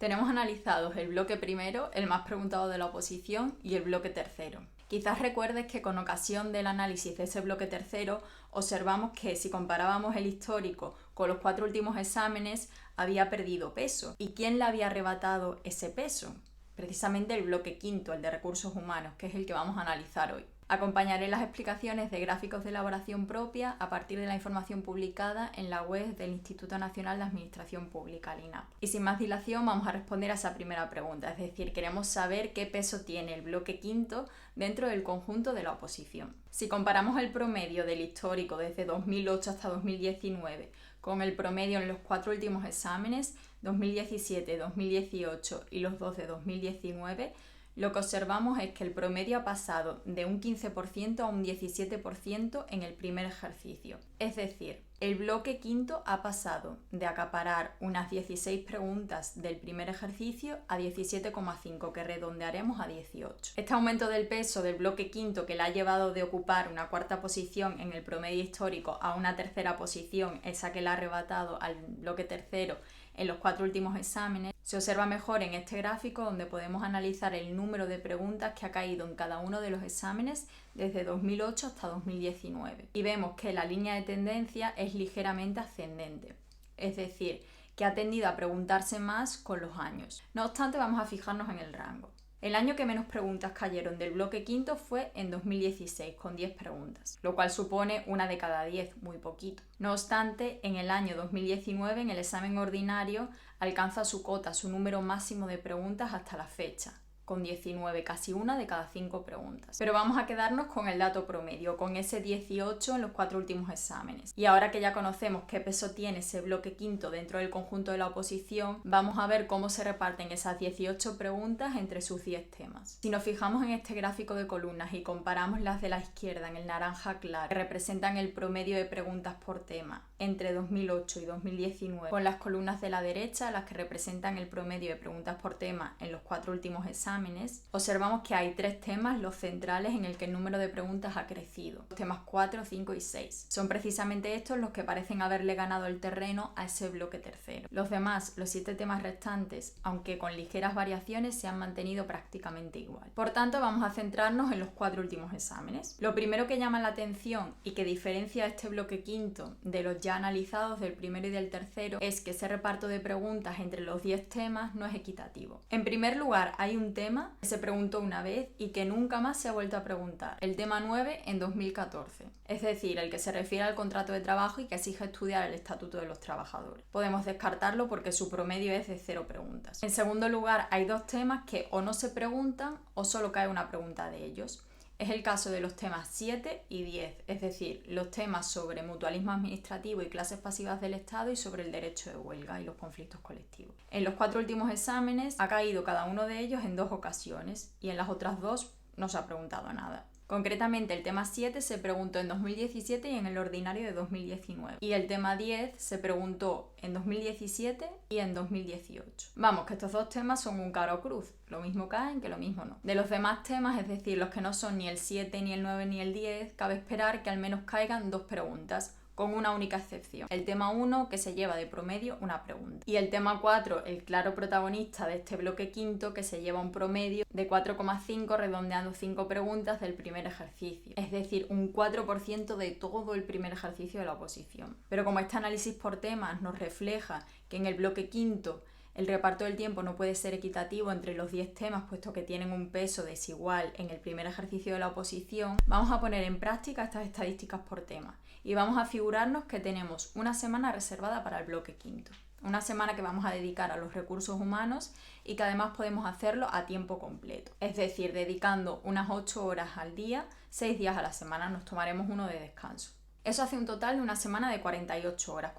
Tenemos analizados el bloque primero, el más preguntado de la oposición, y el bloque tercero. Quizás recuerdes que con ocasión del análisis de ese bloque tercero observamos que si comparábamos el histórico con los 4 últimos exámenes había perdido peso. ¿Y quién le había arrebatado ese peso? Precisamente el bloque quinto, el de recursos humanos, que es el que vamos a analizar hoy. Acompañaré las explicaciones de gráficos de elaboración propia a partir de la información publicada en la web del Instituto Nacional de Administración Pública, el INAP. Y sin más dilación vamos a responder a esa primera pregunta, es decir, queremos saber qué peso tiene el bloque quinto dentro del conjunto de la oposición. Si comparamos el promedio del histórico desde 2008 hasta 2019 con el promedio en los 4 últimos exámenes, 2017, 2018 y los 2 de 2019, lo que observamos es que el promedio ha pasado de un 15% a un 17% en el primer ejercicio. Es decir, el bloque quinto ha pasado de acaparar unas 16 preguntas del primer ejercicio a 17,5, que redondearemos a 18. Este aumento del peso del bloque quinto, que le ha llevado de ocupar una cuarta posición en el promedio histórico a una tercera posición, esa que le ha arrebatado al bloque tercero en los 4 últimos exámenes, se observa mejor en este gráfico, donde podemos analizar el número de preguntas que ha caído en cada uno de los exámenes desde 2008 hasta 2019. Y vemos que la línea de tendencia es ligeramente ascendente, es decir, que ha tendido a preguntarse más con los años. No obstante, vamos a fijarnos en el rango. El año que menos preguntas cayeron del bloque quinto fue en 2016, con 10 preguntas, lo cual supone una de cada 10, muy poquito. No obstante, en el año 2019, en el examen ordinario, alcanza su cota, su número máximo de preguntas hasta la fecha, con 19, casi una de cada 5 preguntas. Pero vamos a quedarnos con el dato promedio, con ese 18 en los 4 últimos exámenes. Y ahora que ya conocemos qué peso tiene ese bloque quinto dentro del conjunto de la oposición, vamos a ver cómo se reparten esas 18 preguntas entre sus 10 temas. Si nos fijamos en este gráfico de columnas y comparamos las de la izquierda en el naranja claro, que representan el promedio de preguntas por tema entre 2008 y 2019, con las columnas de la derecha, las que representan el promedio de preguntas por tema en los 4 últimos exámenes, observamos que hay 3 temas, los centrales, en el que el número de preguntas ha crecido. Los temas 4, 5 y 6. Son precisamente estos los que parecen haberle ganado el terreno a ese bloque tercero. Los demás, los 7 temas restantes, aunque con ligeras variaciones, se han mantenido prácticamente igual. Por tanto, vamos a centrarnos en los 4 últimos exámenes. Lo primero que llama la atención y que diferencia este bloque quinto de los ya analizados del primero y del tercero es que ese reparto de preguntas entre los 10 temas no es equitativo. En primer lugar, hay un tema que se preguntó una vez y que nunca más se ha vuelto a preguntar, el tema 9 en 2014, es decir, el que se refiere al contrato de trabajo y que exige estudiar el Estatuto de los Trabajadores. Podemos descartarlo porque su promedio es de 0 preguntas. En segundo lugar, hay 2 temas que o no se preguntan o solo cae una pregunta de ellos. Es el caso de los temas 7 y 10, es decir, los temas sobre mutualismo administrativo y clases pasivas del Estado y sobre el derecho de huelga y los conflictos colectivos. En los 4 últimos exámenes ha caído cada uno de ellos en 2 ocasiones y en las otras 2 no se ha preguntado nada. Concretamente, el tema 7 se preguntó en 2017 y en el ordinario de 2019. Y el tema 10 se preguntó en 2017 y en 2018. Vamos, que estos 2 temas son un caro cruz. Lo mismo caen que lo mismo no. De los demás temas, es decir, los que no son ni el 7, ni el 9, ni el 10, cabe esperar que al menos caigan 2 preguntas, con una única excepción. El tema 1, que se lleva de promedio una pregunta. Y el tema 4, el claro protagonista de este bloque quinto, que se lleva un promedio de 4,5, redondeando 5 preguntas del primer ejercicio. Es decir, un 4% de todo el primer ejercicio de la oposición. Pero como este análisis por temas nos refleja que en el bloque quinto el reparto del tiempo no puede ser equitativo entre los 10 temas, puesto que tienen un peso desigual en el primer ejercicio de la oposición, vamos a poner en práctica estas estadísticas por tema y vamos a figurarnos que tenemos una semana reservada para el bloque quinto. Una semana que vamos a dedicar a los recursos humanos y que además podemos hacerlo a tiempo completo. Es decir, dedicando unas 8 horas al día, 6 días a la semana, nos tomaremos uno de descanso. Eso hace un total de una semana de 48 horas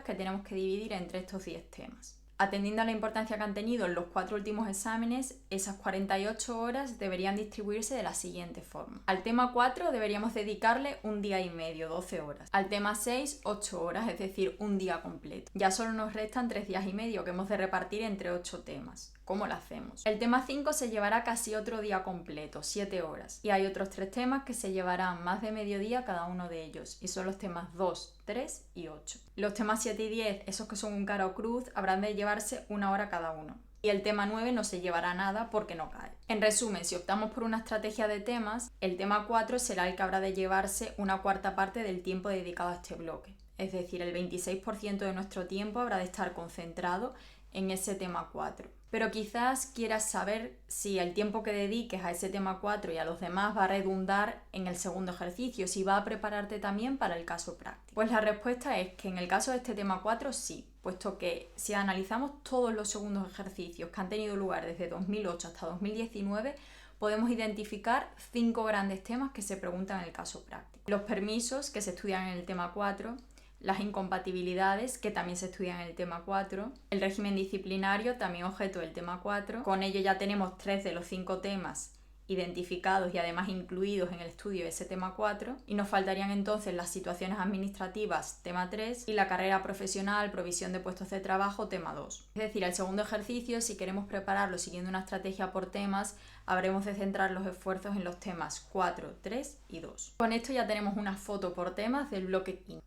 que tenemos que dividir entre estos 10 temas. Atendiendo a la importancia que han tenido en los 4 últimos exámenes, esas 48 horas deberían distribuirse de la siguiente forma. Al tema 4 deberíamos dedicarle un día y medio, 12 horas. Al tema 6, 8 horas, es decir, un día completo. Ya solo nos restan 3 días y medio que hemos de repartir entre 8 temas. ¿Cómo lo hacemos? El tema 5 se llevará casi otro día completo, 7 horas. Y hay otros 3 temas que se llevarán más de medio día cada uno de ellos. Y son los temas 2, 3 y 8. Los temas 7 y 10, esos que son un cara o cruz, habrán de llevarse 1 hora cada uno. Y el tema 9 no se llevará nada porque no cae. En resumen, si optamos por una estrategia de temas, el tema 4 será el que habrá de llevarse una cuarta parte del tiempo dedicado a este bloque. Es decir, el 26% de nuestro tiempo habrá de estar concentrado en ese tema 4. Pero quizás quieras saber si el tiempo que dediques a ese tema 4 y a los demás va a redundar en el segundo ejercicio, si va a prepararte también para el caso práctico. Pues la respuesta es que en el caso de este tema 4 sí, puesto que si analizamos todos los segundos ejercicios que han tenido lugar desde 2008 hasta 2019, podemos identificar 5 grandes temas que se preguntan en el caso práctico. Los permisos, que se estudian en el tema 4, las incompatibilidades, que también se estudian en el tema 4, el régimen disciplinario, también objeto del tema 4. Con ello ya tenemos 3 de los 5 temas identificados y además incluidos en el estudio de ese tema 4, y nos faltarían entonces las situaciones administrativas, tema 3, y la carrera profesional, provisión de puestos de trabajo, tema 2. Es decir, el segundo ejercicio, si queremos prepararlo siguiendo una estrategia por temas, habremos de centrar los esfuerzos en los temas 4, 3 y 2. Con esto ya tenemos una foto por temas del bloque 15.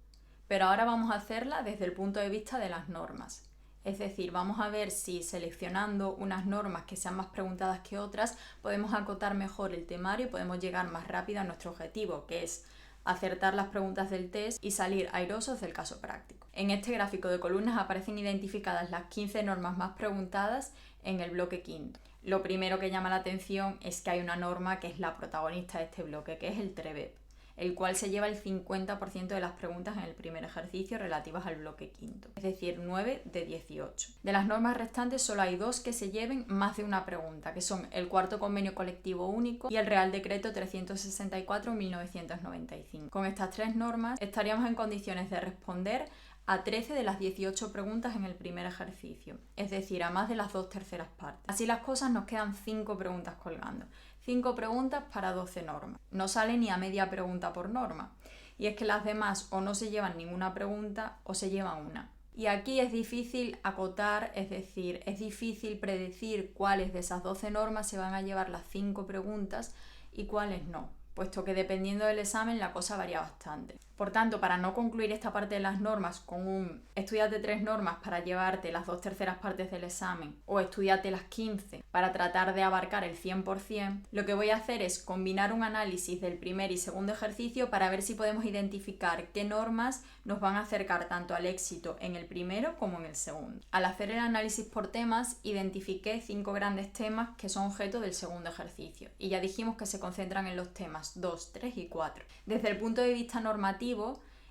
Pero ahora vamos a hacerla desde el punto de vista de las normas. Es decir, vamos a ver si seleccionando unas normas que sean más preguntadas que otras podemos acotar mejor el temario y podemos llegar más rápido a nuestro objetivo, que es acertar las preguntas del test y salir airosos del caso práctico. En este gráfico de columnas aparecen identificadas las 15 normas más preguntadas en el bloque quinto. Lo primero que llama la atención es que hay una norma que es la protagonista de este bloque, que es el TREBEP, el cual se lleva el 50% de las preguntas en el primer ejercicio relativas al bloque quinto, es decir, 9 de 18. De las normas restantes solo hay 2 que se lleven más de una pregunta, que son el cuarto convenio colectivo único y el Real Decreto 364/1995. Con estas 3 normas estaríamos en condiciones de responder a 13 de las 18 preguntas en el primer ejercicio, es decir, a más de las 2/3 partes. Así las cosas, nos quedan 5 preguntas colgando. 5 preguntas para 12 normas. No sale ni a media pregunta por norma. Y es que las demás o no se llevan ninguna pregunta o se llevan una. Y aquí es difícil acotar, es decir, es difícil predecir cuáles de esas 12 normas se van a llevar las 5 preguntas y cuáles no, puesto que dependiendo del examen la cosa varía bastante. Por tanto, para no concluir esta parte de las normas con un estudiate 3 normas para llevarte las 2/3 partes del examen o estudiate las 15 para tratar de abarcar el 100%, lo que voy a hacer es combinar un análisis del primer y segundo ejercicio para ver si podemos identificar qué normas nos van a acercar tanto al éxito en el primero como en el segundo. Al hacer el análisis por temas, identifiqué 5 grandes temas que son objeto del segundo ejercicio y ya dijimos que se concentran en los temas 2, 3 y 4. Desde el punto de vista normativo,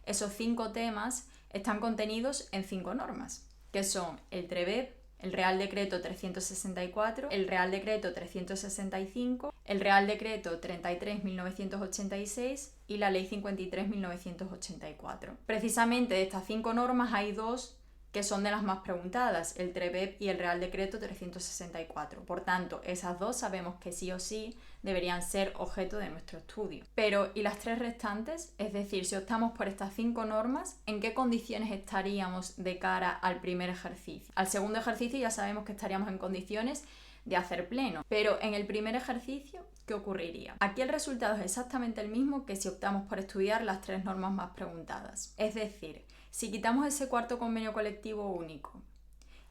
esos 5 temas están contenidos en 5 normas, que son el TREBEP, el Real Decreto 364, el Real Decreto 365, el Real Decreto 33/1986 y la Ley 53/1984. Precisamente de estas 5 normas hay 2 que son de las más preguntadas, el TREBEP y el Real Decreto 364. Por tanto, esas 2 sabemos que sí o sí deberían ser objeto de nuestro estudio. Pero, ¿y las 3 restantes? Es decir, si optamos por estas 5 normas, ¿en qué condiciones estaríamos de cara al primer ejercicio? Al segundo ejercicio ya sabemos que estaríamos en condiciones de hacer pleno, pero en el primer ejercicio, ¿qué ocurriría? Aquí el resultado es exactamente el mismo que si optamos por estudiar las 3 normas más preguntadas. Es decir, si quitamos ese cuarto convenio colectivo único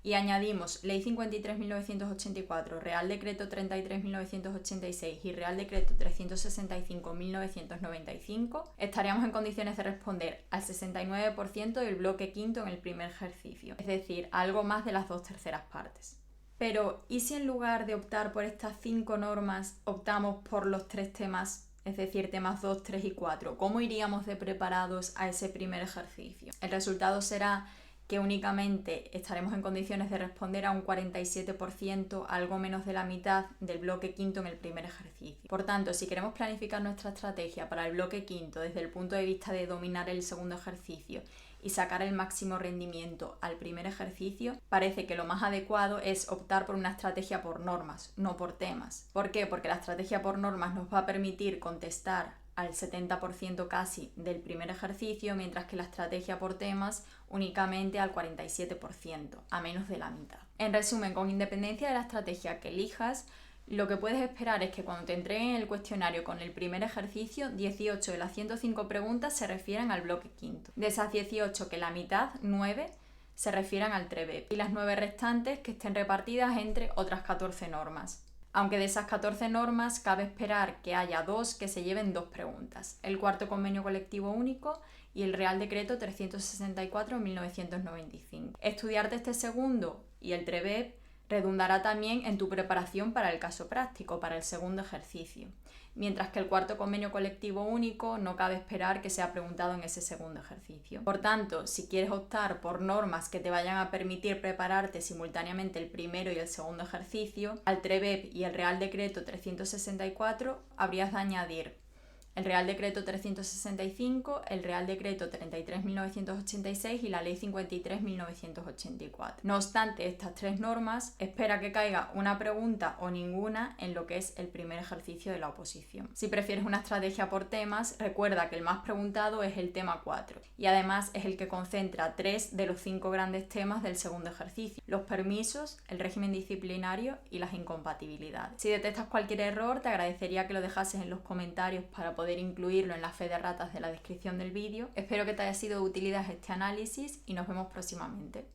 y añadimos Ley 53/1984, Real Decreto 33/1986 y Real Decreto 365/1995, estaríamos en condiciones de responder al 69% del bloque quinto en el primer ejercicio, es decir, algo más de las 2/3 partes. Pero, ¿y si en lugar de optar por estas 5 normas optamos por los 3 temas? Es decir, temas 2, 3 y 4. ¿Cómo iríamos de preparados a ese primer ejercicio? El resultado será que únicamente estaremos en condiciones de responder a un 47%, algo menos de la mitad del bloque quinto en el primer ejercicio. Por tanto, si queremos planificar nuestra estrategia para el bloque quinto desde el punto de vista de dominar el segundo ejercicio y sacar el máximo rendimiento al primer ejercicio, parece que lo más adecuado es optar por una estrategia por normas, no por temas. ¿Por qué? Porque la estrategia por normas nos va a permitir contestar al 70% casi del primer ejercicio, mientras que la estrategia por temas únicamente al 47%, a menos de la mitad. En resumen, con independencia de la estrategia que elijas, Lo que puedes esperar es que cuando te entreguen el cuestionario con el primer ejercicio, 18 de las 105 preguntas se refieran al bloque quinto. De esas 18, que la mitad, 9, se refieran al TREBEP, y las 9 restantes que estén repartidas entre otras 14 normas. Aunque de esas 14 normas cabe esperar que haya 2 que se lleven 2 preguntas, el cuarto convenio colectivo único y el Real Decreto 364/1995. Estudiarte este segundo y el TREBEP redundará también en tu preparación para el caso práctico, para el segundo ejercicio, mientras que el cuarto convenio colectivo único no cabe esperar que sea preguntado en ese segundo ejercicio. Por tanto, si quieres optar por normas que te vayan a permitir prepararte simultáneamente el primero y el segundo ejercicio, al TREBEP y el Real Decreto 364 habrías de añadir el Real Decreto 365, el Real Decreto 33/1986 y la Ley 53/1984. No obstante estas 3 normas, espera que caiga una pregunta o ninguna en lo que es el primer ejercicio de la oposición. Si prefieres una estrategia por temas, recuerda que el más preguntado es el tema 4 y además es el que concentra 3 de los 5 grandes temas del segundo ejercicio: los permisos, el régimen disciplinario y las incompatibilidades. Si detectas cualquier error, te agradecería que lo dejases en los comentarios para poder incluirlo en la fe de ratas de la descripción del vídeo. Espero que te haya sido de utilidad este análisis y nos vemos próximamente.